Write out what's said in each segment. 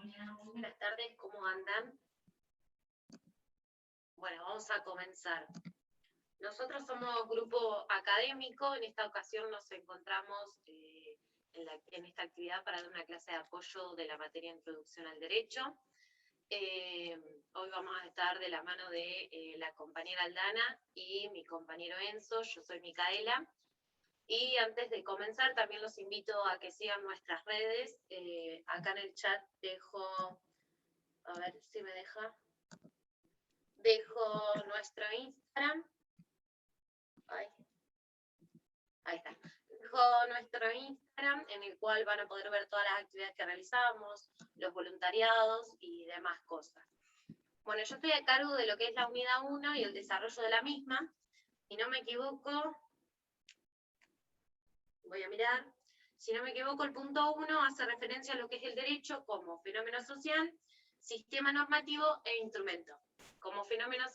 Buenas tardes, ¿cómo andan? Bueno, vamos a comenzar. Nosotros somos grupo académico, en esta ocasión nos encontramos en esta actividad para dar una clase de apoyo de la materia Introducción al Derecho. Hoy vamos a estar de la mano de la compañera Aldana y mi compañero Enzo, yo soy Micaela. Y antes de comenzar, también los invito a que sigan nuestras redes. Acá en el chat dejo, a ver si me deja, dejo nuestro Instagram. Ahí está. Dejo nuestro Instagram, en el cual van a poder ver todas las actividades que realizamos, los voluntariados y demás cosas. Bueno, yo estoy a cargo de lo que es la unidad 1 y el desarrollo de la misma. Si no me equivoco, voy a mirar. Si no me equivoco, el punto 1 hace referencia a lo que es el derecho como fenómeno social, sistema normativo e instrumento. Como fenómeno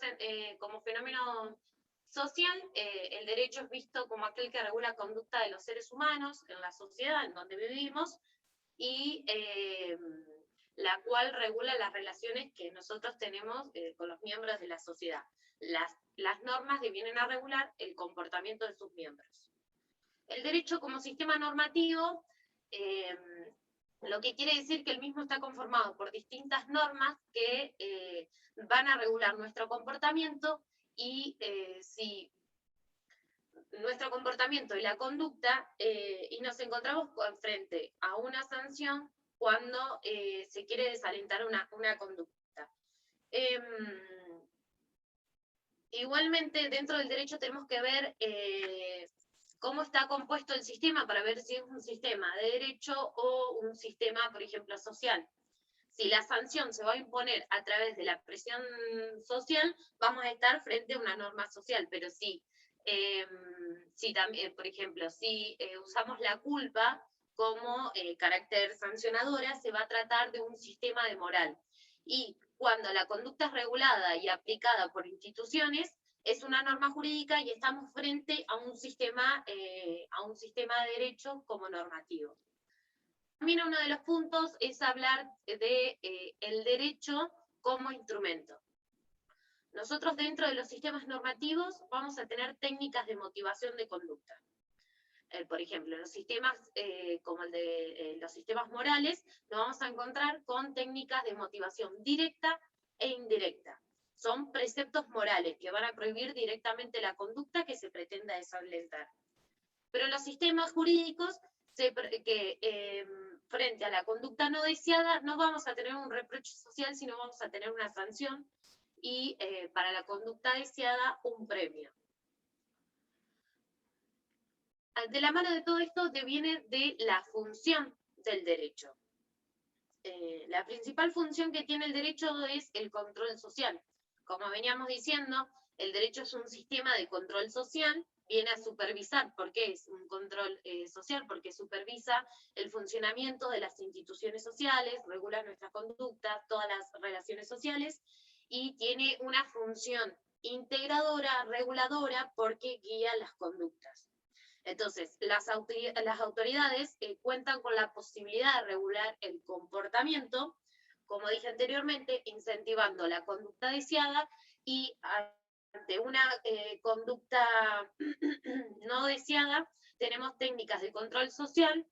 social, el derecho es visto como aquel que regula la conducta de los seres humanos en la sociedad en donde vivimos y la cual regula las relaciones que nosotros tenemos con los miembros de la sociedad. Las normas vienen a regular el comportamiento de sus miembros. El derecho como sistema normativo, lo que quiere decir que el mismo está conformado por distintas normas que van a regular nuestro comportamiento y si nuestro comportamiento y la conducta, y nos encontramos frente a una sanción cuando se quiere desalentar una conducta. Igualmente, dentro del derecho tenemos que ver cómo está compuesto el sistema para ver si es un sistema de derecho o un sistema, por ejemplo, social. Si la sanción se va a imponer a través de la presión social, vamos a estar frente a una norma social, pero si también, por ejemplo, si usamos la culpa como carácter sancionadora, se va a tratar de un sistema de moral. Y cuando la conducta es regulada y aplicada por instituciones, es una norma jurídica y estamos frente a un sistema de derecho como normativo. También uno de los puntos es hablar de el derecho como instrumento. Nosotros dentro de los sistemas normativos vamos a tener técnicas de motivación de conducta. Por ejemplo, los sistemas como el de los sistemas morales, nos vamos a encontrar con técnicas de motivación directa e indirecta. Son preceptos morales que van a prohibir directamente la conducta que se pretenda desalentar. Pero los sistemas jurídicos frente a la conducta no deseada no vamos a tener un reproche social, sino vamos a tener una sanción y para la conducta deseada un premio. De la mano de todo esto deviene de la función del derecho. La principal función que tiene el derecho es el control social. Como veníamos diciendo, el derecho es un sistema de control social, viene a supervisar, ¿por qué es un control social? Porque supervisa el funcionamiento de las instituciones sociales, regula nuestras conductas, todas las relaciones sociales, y tiene una función integradora, reguladora, porque guía las conductas. Entonces, las autoridades cuentan con la posibilidad de regular el comportamiento, como dije anteriormente, incentivando la conducta deseada y ante una conducta no deseada, tenemos técnicas de control social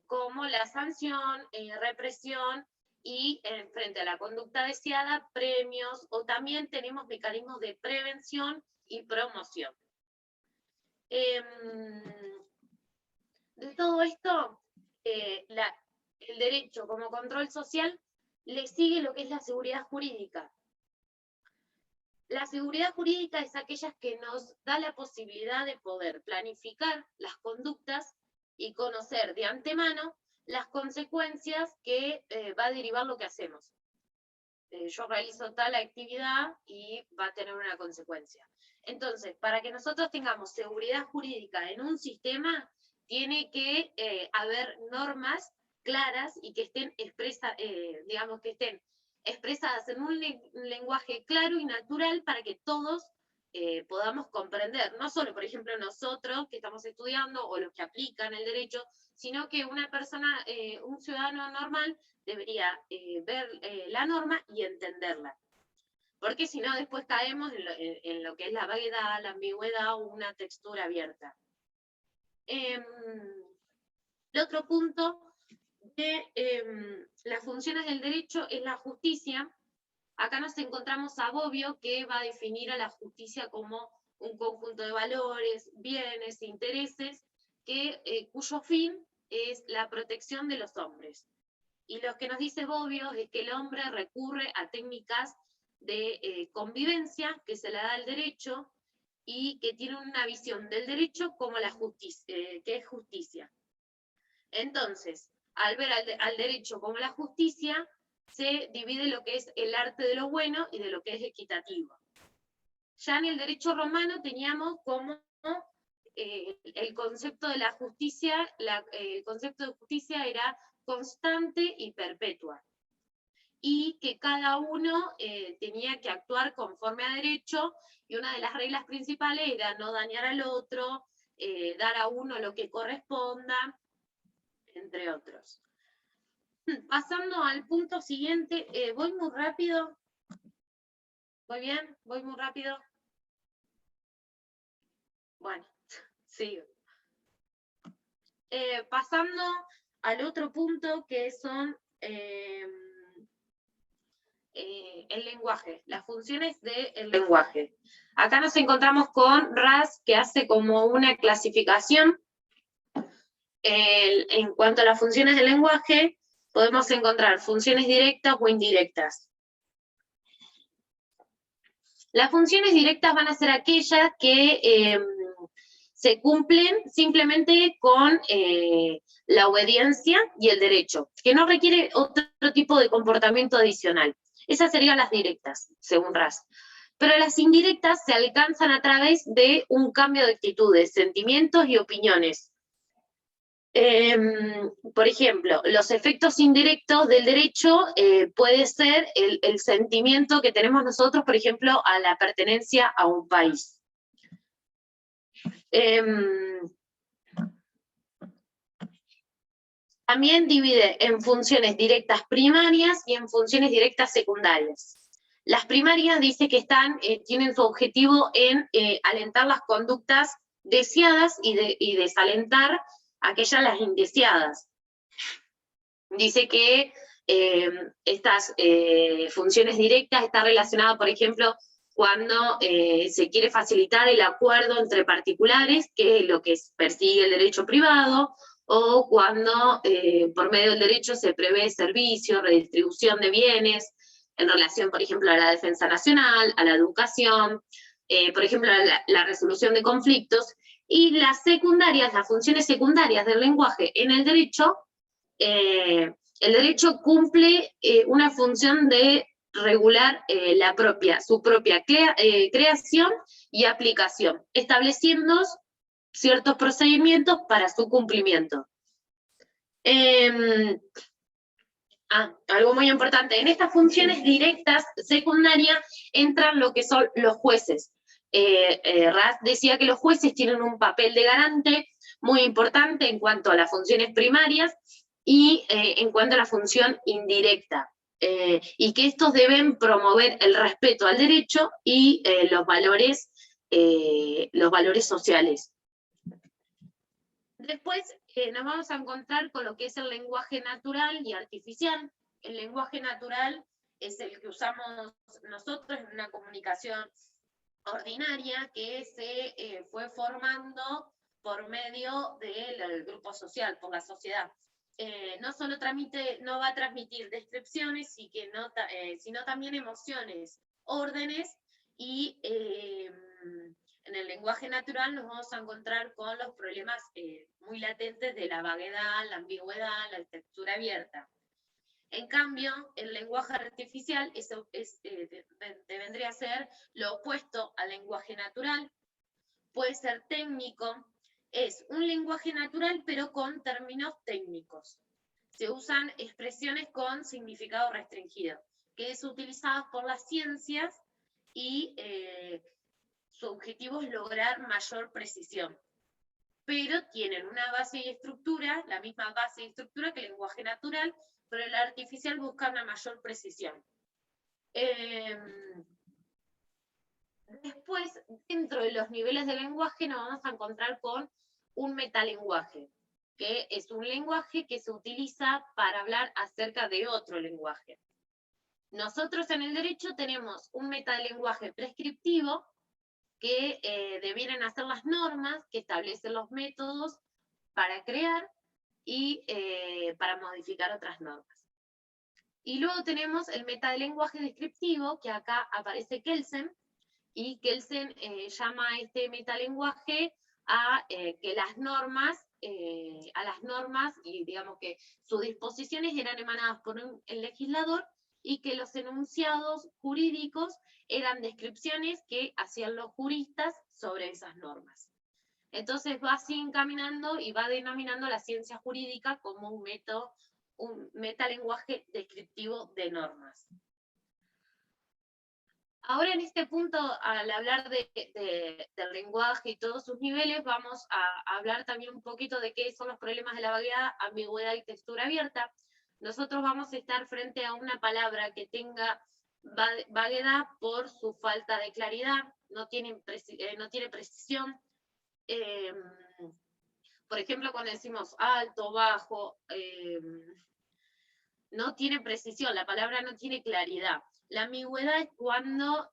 como la sanción, represión y frente a la conducta deseada, premios, o también tenemos mecanismos de prevención y promoción. De todo esto, el derecho como control social le sigue lo que es la seguridad jurídica. La seguridad jurídica es aquella que nos da la posibilidad de poder planificar las conductas y conocer de antemano las consecuencias que va a derivar lo que hacemos. Yo realizo tal actividad y va a tener una consecuencia. Entonces, para que nosotros tengamos seguridad jurídica en un sistema, tiene que haber normas claras y que estén expresadas en un lenguaje claro y natural para que todos podamos comprender, no solo, por ejemplo, nosotros que estamos estudiando o los que aplican el derecho, sino que una persona, un ciudadano normal, debería ver la norma y entenderla. Porque si no, después caemos en lo que es la vaguedad, la ambigüedad o una textura abierta. El otro punto de las funciones del derecho es la justicia. Acá nos encontramos a Bobbio, que va a definir a la justicia como un conjunto de valores, bienes, intereses, cuyo fin es la protección de los hombres. Y lo que nos dice Bobbio es que el hombre recurre a técnicas de convivencia que se le da al derecho y que tiene una visión del derecho como la justicia, que es justicia. Entonces, al ver al derecho como la justicia, se divide lo que es el arte de lo bueno y de lo que es equitativo. Ya en el derecho romano teníamos como el concepto de la justicia, el concepto de justicia era constante y perpetua, y que cada uno tenía que actuar conforme a derecho, y una de las reglas principales era no dañar al otro, dar a uno lo que corresponda, entre otros. Pasando al punto siguiente, voy muy rápido. ¿Voy bien? ¿Voy muy rápido? Bueno, sigo. Pasando al otro punto, que son el lenguaje, las funciones del lenguaje. Acá nos encontramos con Raz, que hace como una clasificación. En cuanto a las funciones del lenguaje, podemos encontrar funciones directas o indirectas. Las funciones directas van a ser aquellas que se cumplen simplemente con la obediencia y el derecho, que no requiere otro tipo de comportamiento adicional. Esas serían las directas, según Raz. Pero las indirectas se alcanzan a través de un cambio de actitudes, sentimientos y opiniones. Por ejemplo, los efectos indirectos del derecho puede ser el sentimiento que tenemos nosotros, por ejemplo, a la pertenencia a un país. También divide en funciones directas primarias y en funciones directas secundarias. Las primarias dice que tienen su objetivo en alentar las conductas deseadas y desalentar aquellas las indeseadas. Dice que estas funciones directas están relacionadas, por ejemplo, cuando se quiere facilitar el acuerdo entre particulares, que es lo que persigue el derecho privado, o cuando por medio del derecho se prevé servicio, redistribución de bienes, en relación, por ejemplo, a la defensa nacional, a la educación, por ejemplo, a la resolución de conflictos. Y las funciones secundarias del lenguaje en el derecho, el derecho cumple una función de regular su propia creación y aplicación, estableciendo ciertos procedimientos para su cumplimiento. Algo muy importante, en estas funciones directas secundarias entran lo que son los jueces. Raz decía que los jueces tienen un papel de garante muy importante en cuanto a las funciones primarias y en cuanto a la función indirecta, y que estos deben promover el respeto al derecho y los valores sociales. Después nos vamos a encontrar con lo que es el lenguaje natural y artificial. El lenguaje natural es el que usamos nosotros en una comunicación ordinaria, que se fue formando por medio del grupo social, por la sociedad. No va a transmitir descripciones, sino también emociones, órdenes, y en el lenguaje natural nos vamos a encontrar con los problemas muy latentes de la vaguedad, la ambigüedad, la textura abierta. En cambio, el lenguaje artificial vendría a ser lo opuesto al lenguaje natural. Puede ser técnico, es un lenguaje natural pero con términos técnicos. Se usan expresiones con significado restringido, que es utilizada por las ciencias y su objetivo es lograr mayor precisión, pero tienen una base y estructura, la misma base y estructura que el lenguaje natural, pero el artificial busca una mayor precisión. Después, dentro de los niveles de lenguaje, nos vamos a encontrar con un metalenguaje, que es un lenguaje que se utiliza para hablar acerca de otro lenguaje. Nosotros en el derecho tenemos un metalenguaje prescriptivo, que debieren hacer las normas, que establecen los métodos para crear y para modificar otras normas. Y luego tenemos el metalenguaje descriptivo, que acá aparece Kelsen, y Kelsen llama a este metalenguaje a que las normas, y digamos que sus disposiciones eran emanadas por el legislador, y que los enunciados jurídicos eran descripciones que hacían los juristas sobre esas normas. Entonces va así encaminando y va denominando la ciencia jurídica como un metalenguaje descriptivo de normas. Ahora en este punto, al hablar del lenguaje y todos sus niveles, vamos a hablar también un poquito de qué son los problemas de la vaguedad, ambigüedad y textura abierta. Nosotros vamos a estar frente a una palabra que tenga vaguedad por su falta de claridad, no tiene precisión. Por ejemplo, cuando decimos alto, bajo, no tiene precisión, la palabra no tiene claridad. La ambigüedad es cuando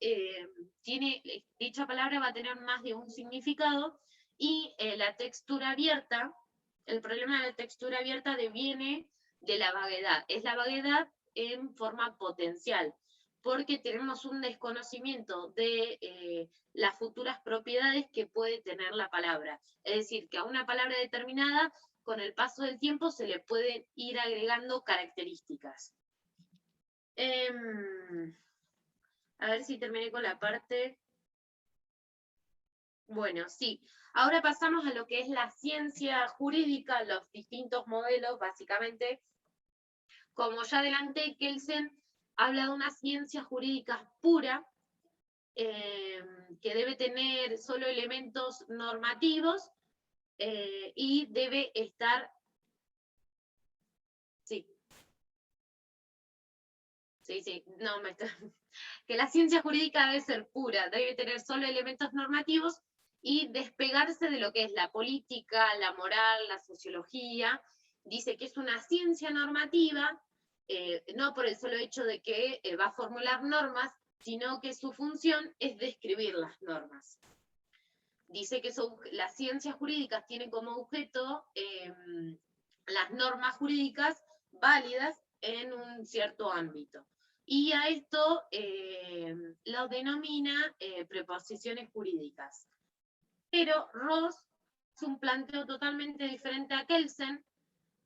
dicha palabra va a tener más de un significado, y la textura abierta, el problema de la textura abierta deviene de la vaguedad. Es la vaguedad en forma potencial, porque tenemos un desconocimiento de las futuras propiedades que puede tener la palabra. Es decir, que a una palabra determinada, con el paso del tiempo, se le pueden ir agregando características. A ver si terminé con la parte... Bueno, sí. Ahora pasamos a lo que es la ciencia jurídica, los distintos modelos, básicamente. Como ya adelanté, Kelsen habla de una ciencia jurídica pura, que debe tener solo elementos normativos, y debe estar... Sí. Sí, no, que la ciencia jurídica debe ser pura, debe tener solo elementos normativos y despegarse de lo que es la política, la moral, la sociología. Dice que es una ciencia normativa, no por el solo hecho de que va a formular normas, sino que su función es describir las normas. Dice que las ciencias jurídicas tienen como objeto las normas jurídicas válidas en un cierto ámbito. Y a esto lo denomina preposiciones jurídicas. Pero Ross es un planteo totalmente diferente a Kelsen.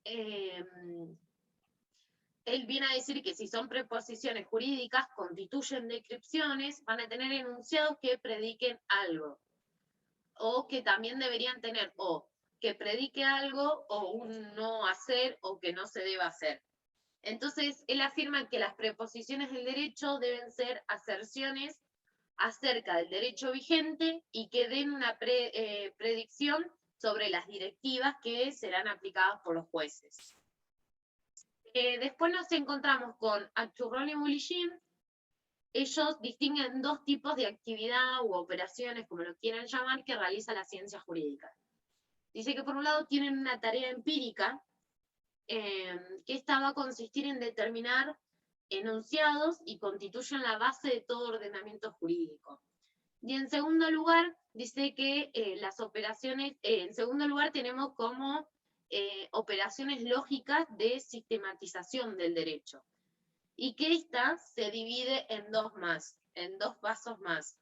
Él viene a decir que si son preposiciones jurídicas, constituyen descripciones, van a tener enunciados que prediquen algo, o que también deberían tener o que predique algo, o un no hacer, o que no se deba hacer. Entonces, él afirma que las preposiciones del derecho deben ser aserciones acerca del derecho vigente y que den una predicción sobre las directivas que serán aplicadas por los jueces. Después nos encontramos con Achurrón y Mouligin. Ellos distinguen dos tipos de actividad u operaciones, como lo quieran llamar, que realiza la ciencia jurídica. Dice que por un lado tienen una tarea empírica, que esta va a consistir en determinar enunciados y constituyen la base de todo ordenamiento jurídico. Y en segundo lugar, dice que las operaciones, en segundo lugar tenemos como operaciones lógicas de sistematización del derecho, y que esta se divide en dos pasos más.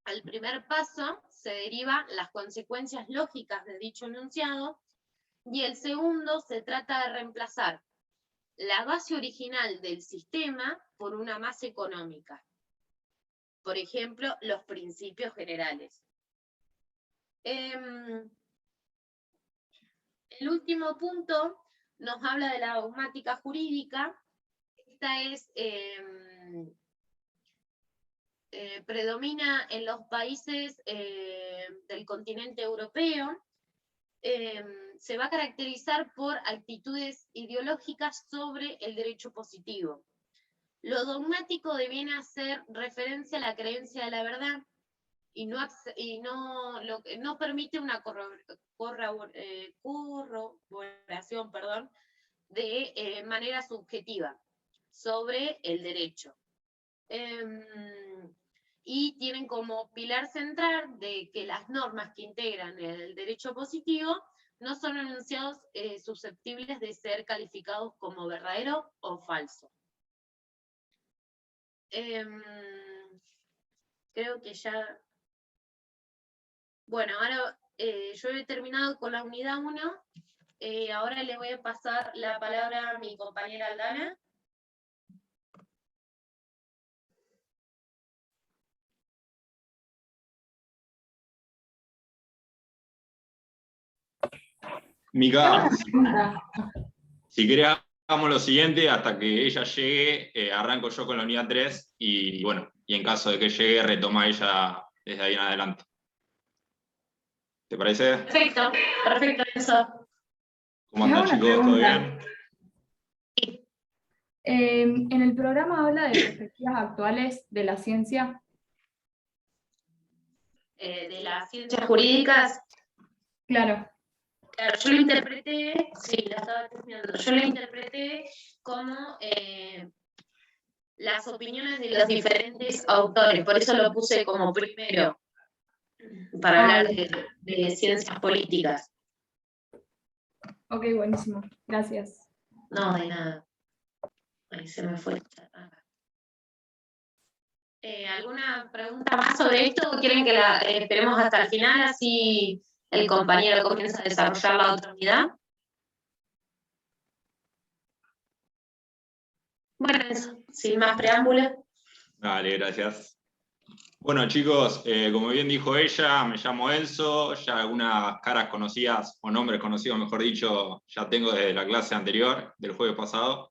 Al primer paso se derivan las consecuencias lógicas de dicho enunciado, y el segundo se trata de reemplazar la base original del sistema por una más económica. Por ejemplo, los principios generales. El último punto nos habla de la dogmática jurídica. Esta es predomina en los países del continente europeo, se va a caracterizar por actitudes ideológicas sobre el derecho positivo. Lo dogmático deviene hacer referencia a la creencia de la verdad y no permite una corroboración, de manera subjetiva sobre el derecho. Y tienen como pilar central de que las normas que integran el derecho positivo no son enunciados susceptibles de ser calificados como verdadero o falso. Creo que ya... Bueno, ahora yo he terminado con la unidad 1. Ahora le voy a pasar la palabra a mi compañera Aldana. Mica, si querés hagamos lo siguiente, hasta que ella llegue, arranco yo con la unidad 3 y bueno, y en caso de que llegue, retoma ella desde ahí en adelante. ¿Te parece? Perfecto, perfecto eso. ¿Cómo andan, chicos? ¿Todo bien? En el programa habla de perspectivas actuales de la ciencia. De las ciencias jurídicas. Claro. Claro, yo lo interpreté, sí, la estaba terminando. Yo lo interpreté como las opiniones de los diferentes autores, por eso lo puse como primero, para hablar de ciencias políticas. Ok, buenísimo. Gracias. No, de nada. Ahí se me fue. ¿Alguna pregunta más sobre esto o quieren que la esperemos hasta el final, así el compañero comienza a desarrollar la otra unidad? Bueno, eso, sin más preámbulos. Dale, gracias. Bueno, chicos, como bien dijo ella, me llamo Enzo, ya algunas caras conocidas, o nombres conocidos, mejor dicho, ya tengo desde la clase anterior, del jueves pasado.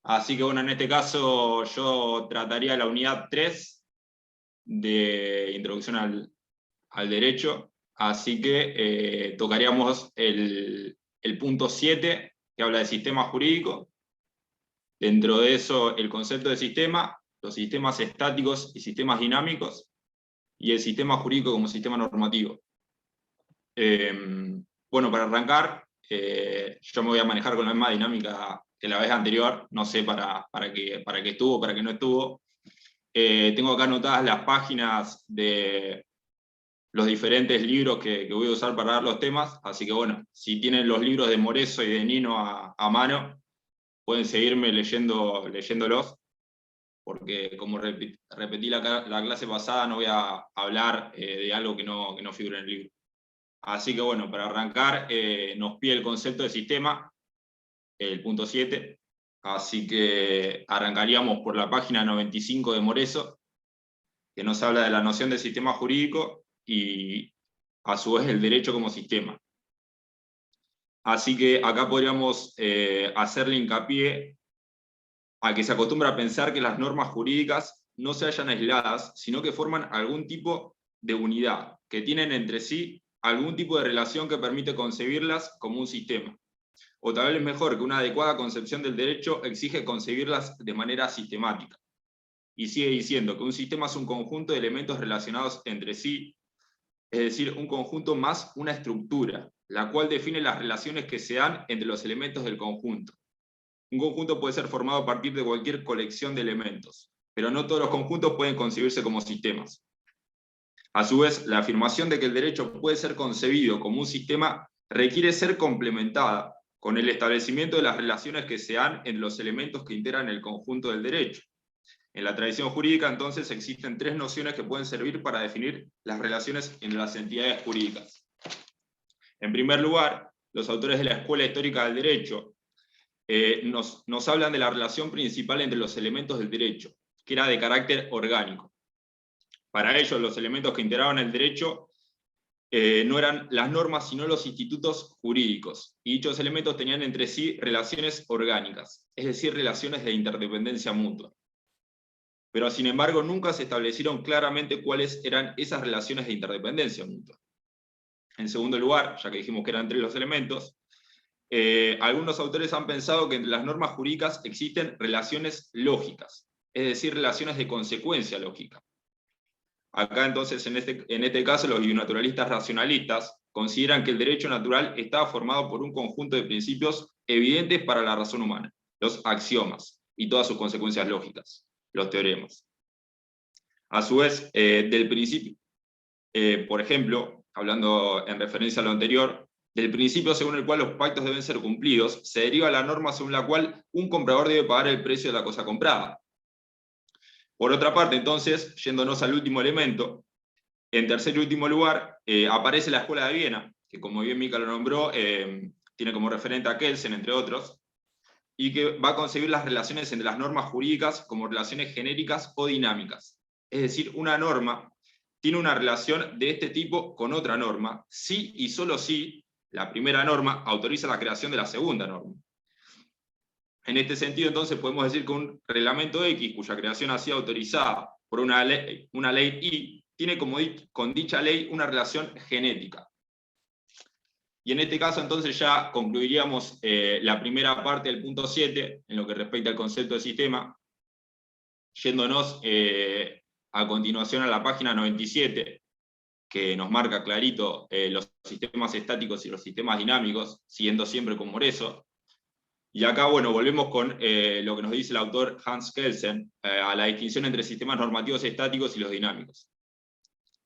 Así que bueno, en este caso yo trataría la unidad 3 de Introducción al Derecho, así que tocaríamos el punto 7, que habla de sistema jurídico. Dentro de eso, el concepto de sistema, los sistemas estáticos y sistemas dinámicos, y el sistema jurídico como sistema normativo. Bueno, para arrancar, yo me voy a manejar con la misma dinámica que la vez anterior, no sé para qué estuvo, para qué no estuvo. Tengo acá anotadas las páginas de los diferentes libros que voy a usar para dar los temas, así que bueno, si tienen los libros de Moreso y de Nino a mano, pueden seguirme leyéndolos, porque como repetí la clase pasada, no voy a hablar de algo que no figura en el libro. Así que bueno, para arrancar, nos pide el concepto de sistema, el punto 7, así que arrancaríamos por la página 95 de Moreso, que nos habla de la noción de sistema jurídico y a su vez el derecho como sistema. Así que acá podríamos hacerle hincapié a que se acostumbra a pensar que las normas jurídicas no se hallan aisladas, sino que forman algún tipo de unidad, que tienen entre sí algún tipo de relación que permite concebirlas como un sistema. O tal vez es mejor que una adecuada concepción del derecho exige concebirlas de manera sistemática. Y sigue diciendo que un sistema es un conjunto de elementos relacionados entre sí, es decir, un conjunto más una estructura, la cual define las relaciones que se dan entre los elementos del conjunto. Un conjunto puede ser formado a partir de cualquier colección de elementos, pero no todos los conjuntos pueden concebirse como sistemas. A su vez, la afirmación de que el derecho puede ser concebido como un sistema requiere ser complementada con el establecimiento de las relaciones que se dan entre los elementos que integran el conjunto del derecho. En la tradición jurídica, entonces, existen tres nociones que pueden servir para definir las relaciones entre las entidades jurídicas. En primer lugar, los autores de la Escuela Histórica del Derecho nos hablan de la relación principal entre los elementos del derecho, que era de carácter orgánico. Para ellos, los elementos que integraban el derecho no eran las normas, sino los institutos jurídicos, y dichos elementos tenían entre sí relaciones orgánicas, es decir, relaciones de interdependencia mutua. pero sin embargo nunca se establecieron claramente cuáles eran esas relaciones de interdependencia mutua. En segundo lugar, ya que dijimos que eran tres los elementos, algunos autores han pensado que entre las normas jurídicas existen relaciones lógicas, es decir, relaciones de consecuencia lógica. Acá entonces, en este caso, los bionaturalistas racionalistas consideran que el derecho natural estaba formado por un conjunto de principios evidentes para la razón humana, los axiomas y todas sus consecuencias lógicas, los teoremas. A su vez, del principio, por ejemplo, hablando en referencia a lo anterior, del principio según el cual los pactos deben ser cumplidos, se deriva la norma según la cual un comprador debe pagar el precio de la cosa comprada. Por otra parte, entonces, yéndonos al último elemento, en tercer y último lugar, aparece la Escuela de Viena, que como bien Mika lo nombró, tiene como referente a Kelsen, entre otros, y que va a concebir las relaciones entre las normas jurídicas como relaciones genéricas o dinámicas. Es decir, una norma tiene una relación de este tipo con otra norma, si y solo si la primera norma autoriza la creación de la segunda norma. En este sentido, entonces, podemos decir que un reglamento X, cuya creación ha sido autorizada por una ley Y, tiene con dicha ley una relación genética. Y en este caso, entonces, ya concluiríamos la primera parte del punto 7, en lo que respecta al concepto de sistema, yéndonos a continuación a la página 97, que nos marca clarito los sistemas estáticos y los sistemas dinámicos, siguiendo siempre con Moreso. Y acá, bueno, volvemos con lo que nos dice el autor Hans Kelsen, a la distinción entre sistemas normativos estáticos y los dinámicos.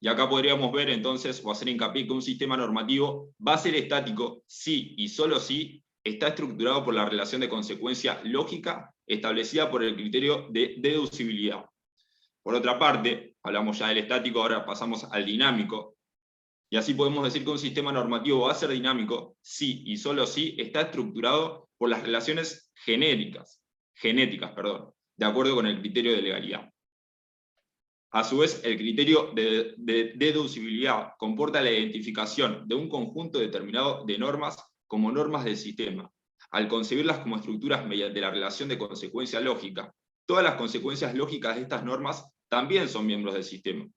Y acá podríamos ver entonces, o hacer hincapié, que un sistema normativo va a ser estático si y solo si está estructurado por la relación de consecuencia lógica establecida por el criterio de deducibilidad. Por otra parte, hablamos ya del estático, ahora pasamos al dinámico, y así podemos decir que un sistema normativo va a ser dinámico si y solo si está estructurado por las relaciones genéticas, de acuerdo con el criterio de legalidad. A su vez, el criterio de deducibilidad comporta la identificación de un conjunto determinado de normas como normas del sistema. Al concebirlas como estructuras mediante la relación de consecuencia lógica, todas las consecuencias lógicas de estas normas también son miembros del sistema.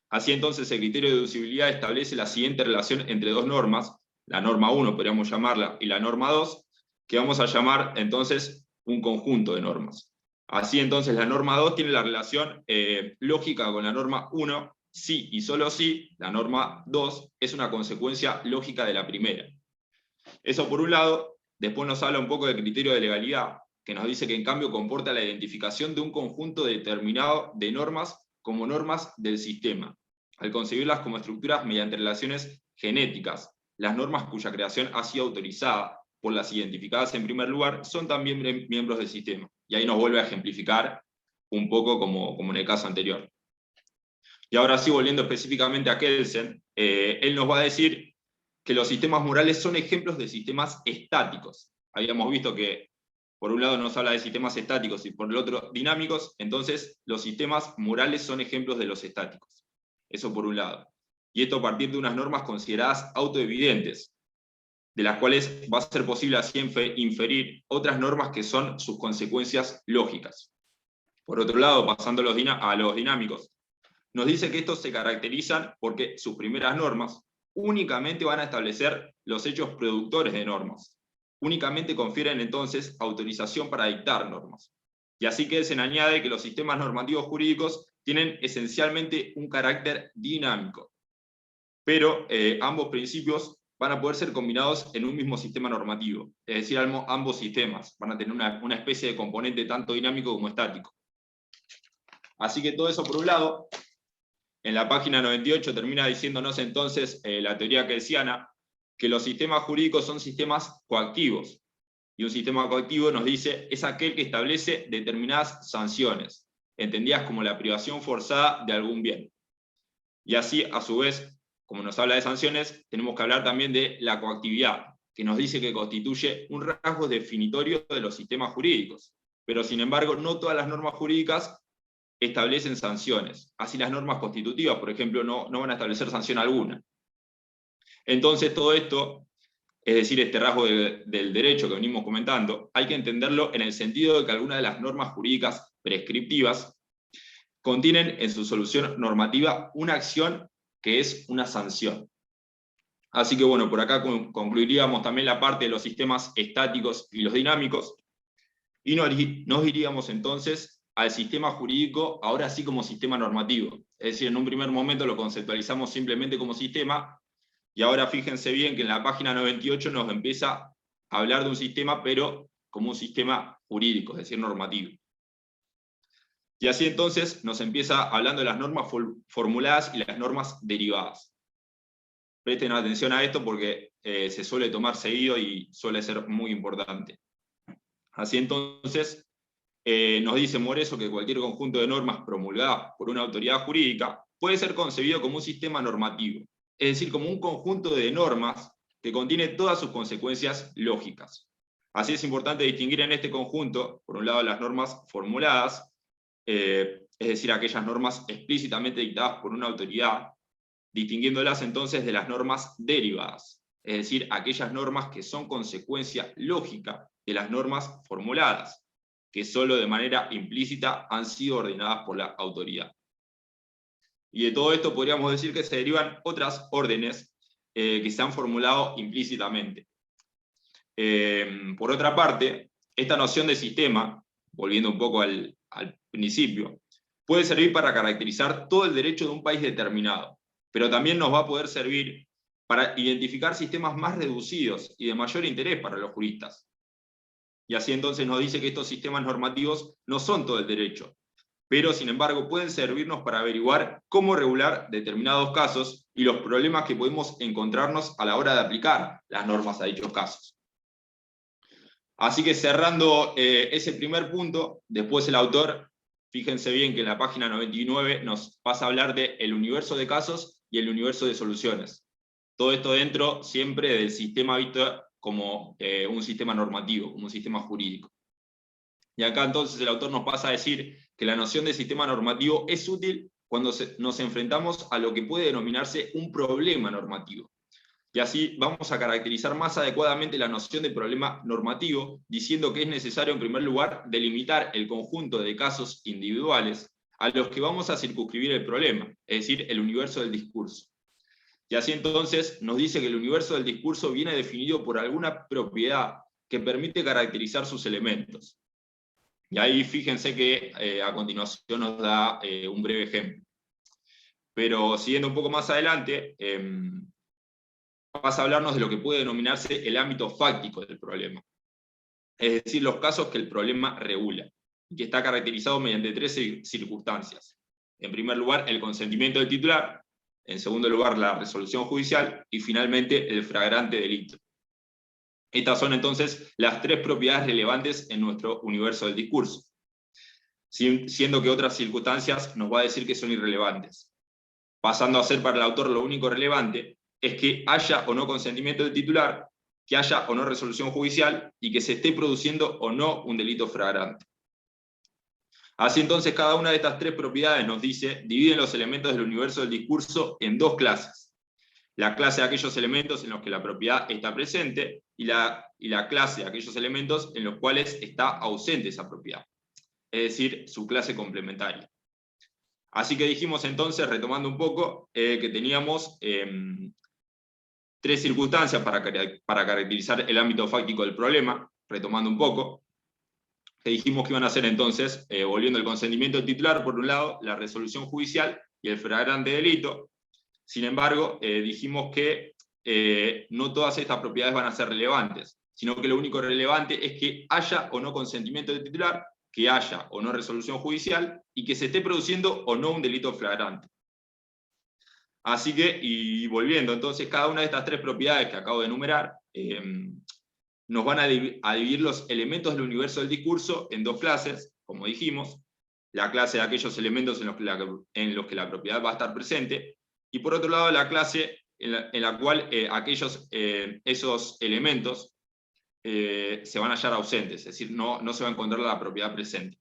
Así entonces, el criterio de deducibilidad establece la siguiente relación entre dos normas, la norma 1 podríamos llamarla, y la norma 2, que vamos a llamar entonces un conjunto de normas. Así entonces la norma 2 tiene la relación lógica con la norma 1, si y solo si la norma 2 es una consecuencia lógica de la primera. Eso por un lado. Después nos habla un poco del criterio de legalidad, que nos dice que en cambio comporta la identificación de un conjunto determinado de normas como normas del sistema, al concebirlas como estructuras mediante relaciones genéticas. Las normas cuya creación ha sido autorizada por las identificadas en primer lugar son también miembros del sistema. Y ahí nos vuelve a ejemplificar un poco como en el caso anterior. Y ahora sí, volviendo específicamente a Kelsen, él nos va a decir que los sistemas morales son ejemplos de sistemas estáticos. Habíamos visto que por un lado nos habla de sistemas estáticos y por el otro dinámicos, entonces los sistemas morales son ejemplos de los estáticos. Eso por un lado. Y esto a partir de unas normas consideradas autoevidentes, de las cuales va a ser posible así inferir otras normas que son sus consecuencias lógicas. Por otro lado, pasando a los dinámicos, nos dice que estos se caracterizan porque sus primeras normas únicamente van a establecer los hechos productores de normas. Únicamente confieren entonces autorización para dictar normas. Y así que se añade que los sistemas normativos jurídicos tienen esencialmente un carácter dinámico. Pero ambos principios van a poder ser combinados en un mismo sistema normativo. Es decir, ambos sistemas van a tener una especie de componente tanto dinámico como estático. Así que todo eso por un lado. En la página 98 termina diciéndonos entonces la teoría kelsiana que los sistemas jurídicos son sistemas coactivos. Y un sistema coactivo nos dice es aquel que establece determinadas sanciones, entendidas como la privación forzada de algún bien. Y así, a su vez, como nos habla de sanciones, tenemos que hablar también de la coactividad, que nos dice que constituye un rasgo definitorio de los sistemas jurídicos. Pero sin embargo, no todas las normas jurídicas establecen sanciones. Así las normas constitutivas, por ejemplo, no van a establecer sanción alguna. Entonces todo esto es decir, este rasgo del derecho que venimos comentando, hay que entenderlo en el sentido de que algunas de las normas jurídicas prescriptivas contienen en su solución normativa una acción que es una sanción. Así que bueno, por acá concluiríamos también la parte de los sistemas estáticos y los dinámicos, y nos iríamos entonces al sistema jurídico, ahora sí como sistema normativo. Es decir, en un primer momento lo conceptualizamos simplemente como sistema, y ahora fíjense bien que en la página 98 nos empieza a hablar de un sistema, pero como un sistema jurídico, es decir, normativo. Y así entonces nos empieza hablando de las normas formuladas y las normas derivadas. Presten atención a esto porque se suele tomar seguido y suele ser muy importante. Así entonces, nos dice Moreso que cualquier conjunto de normas promulgadas por una autoridad jurídica puede ser concebido como un sistema normativo, es decir, como un conjunto de normas que contiene todas sus consecuencias lógicas. Así es importante distinguir en este conjunto, por un lado, las normas formuladas, es decir, aquellas normas explícitamente dictadas por una autoridad, distinguiéndolas entonces de las normas derivadas, es decir, aquellas normas que son consecuencia lógica de las normas formuladas, que solo de manera implícita han sido ordenadas por la autoridad. Y de todo esto podríamos decir que se derivan otras órdenes que se han formulado implícitamente. Por otra parte, esta noción de sistema, volviendo un poco al principio, puede servir para caracterizar todo el derecho de un país determinado, pero también nos va a poder servir para identificar sistemas más reducidos y de mayor interés para los juristas. Y así entonces nos dice que estos sistemas normativos no son todo el derecho, pero sin embargo pueden servirnos para averiguar cómo regular determinados casos y los problemas que podemos encontrarnos a la hora de aplicar las normas a dichos casos. Así que cerrando ese primer punto, después el autor, fíjense bien que en la página 99 nos pasa a hablar del universo de casos y el universo de soluciones. Todo esto dentro siempre del sistema visto como un sistema normativo, como un sistema jurídico. Y acá entonces el autor nos pasa a decir que la noción de sistema normativo es útil cuando nos enfrentamos a lo que puede denominarse un problema normativo. Y así vamos a caracterizar más adecuadamente la noción de problema normativo, diciendo que es necesario en primer lugar delimitar el conjunto de casos individuales a los que vamos a circunscribir el problema, es decir, el universo del discurso. Y así entonces nos dice que el universo del discurso viene definido por alguna propiedad que permite caracterizar sus elementos. Y ahí fíjense que a continuación nos da un breve ejemplo. Pero siguiendo un poco más adelante, pasa a hablarnos de lo que puede denominarse el ámbito fáctico del problema. Es decir, los casos que el problema regula, y que está caracterizado mediante tres circunstancias. En primer lugar, el consentimiento del titular, en segundo lugar, la resolución judicial, y finalmente, el flagrante delito. Estas son entonces las tres propiedades relevantes en nuestro universo del discurso, siendo que otras circunstancias nos va a decir que son irrelevantes, pasando a ser para el autor lo único relevante es que haya o no consentimiento del titular, que haya o no resolución judicial y que se esté produciendo o no un delito flagrante. Así entonces cada una de estas tres propiedades nos dice, dividen los elementos del universo del discurso en dos clases. La clase de aquellos elementos en los que la propiedad está presente y la clase de aquellos elementos en los cuales está ausente esa propiedad, es decir, su clase complementaria. Así que dijimos entonces, retomando un poco, que teníamos tres circunstancias para caracterizar el ámbito fáctico del problema, retomando un poco, que dijimos que iban a ser entonces, volviendo al consentimiento del titular por un lado, la resolución judicial y el flagrante delito. Sin embargo, dijimos que no todas estas propiedades van a ser relevantes, sino que lo único relevante es que haya o no consentimiento del titular, que haya o no resolución judicial, y que se esté produciendo o no un delito flagrante. Así que, y volviendo, entonces, cada una de estas tres propiedades que acabo de enumerar, nos van a dividir los elementos del universo del discurso en dos clases, como dijimos, la clase de aquellos elementos en los que la propiedad va a estar presente, y por otro lado la clase en la cual esos elementos se van a hallar ausentes, es decir, no se va a encontrar la propiedad presente,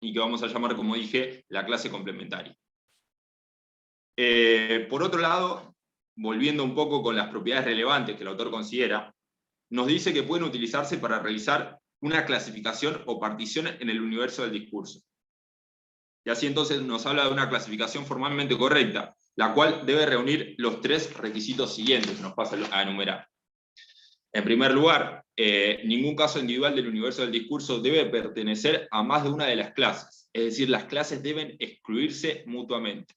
y que vamos a llamar, como dije, la clase complementaria. Por otro lado, volviendo un poco con las propiedades relevantes que el autor considera, nos dice que pueden utilizarse para realizar una clasificación o partición en el universo del discurso. Y así entonces nos habla de una clasificación formalmente correcta, la cual debe reunir los 3 requisitos siguientes, nos pasa a enumerar. En primer lugar, ningún caso individual del universo del discurso debe pertenecer a más de una de las clases, es decir, las clases deben excluirse mutuamente.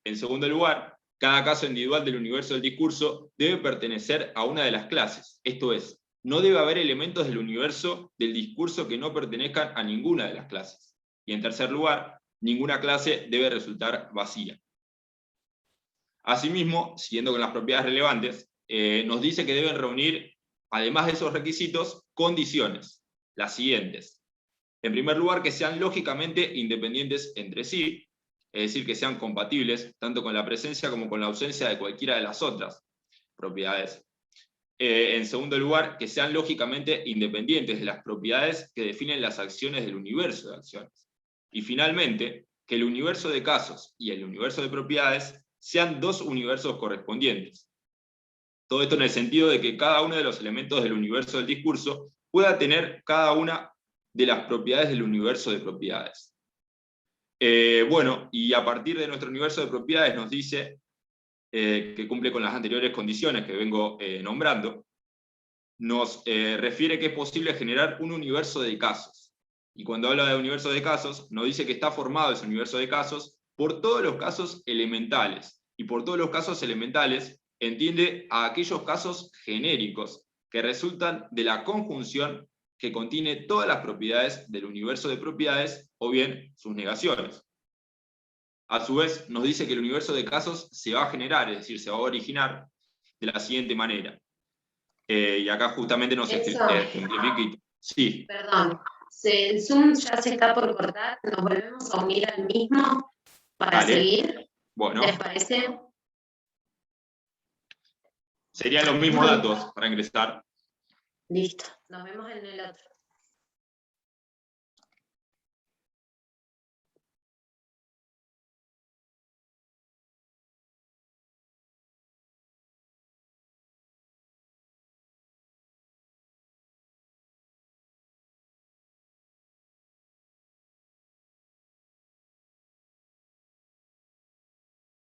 En segundo lugar, cada caso individual del universo del discurso debe pertenecer a una de las clases, esto es, no debe haber elementos del universo del discurso que no pertenezcan a ninguna de las clases. Y en tercer lugar, ninguna clase debe resultar vacía. Asimismo, siguiendo con las propiedades relevantes, nos dice que deben reunir, además de esos requisitos, condiciones, las siguientes. En primer lugar, que sean lógicamente independientes entre sí, es decir, que sean compatibles tanto con la presencia como con la ausencia de cualquiera de las otras propiedades. En segundo lugar, que sean lógicamente independientes de las propiedades que definen las acciones del universo de acciones. Y finalmente, que el universo de casos y el universo de propiedades sean 2 universos correspondientes. Todo esto en el sentido de que cada uno de los elementos del universo del discurso pueda tener cada una de las propiedades del universo de propiedades. Bueno, y a partir de nuestro universo de propiedades nos dice que cumple con las anteriores condiciones que vengo nombrando, nos refiere que es posible generar un universo de casos. Y cuando habla de universo de casos, nos dice que está formado ese universo de casos por todos los casos elementales. Y por todos los casos elementales entiende a aquellos casos genéricos que resultan de la conjunción que contiene todas las propiedades del universo de propiedades o bien sus negaciones. A su vez, nos dice que el universo de casos se va a generar, es decir, se va a originar de la siguiente manera. Y acá justamente nos ejemplifica. Sí. Perdón, el Zoom ya se está por cortar, nos volvemos a unir al mismo para seguir. Bueno. ¿Les parece? Serían los mismos datos para ingresar. Listo, nos vemos en el otro.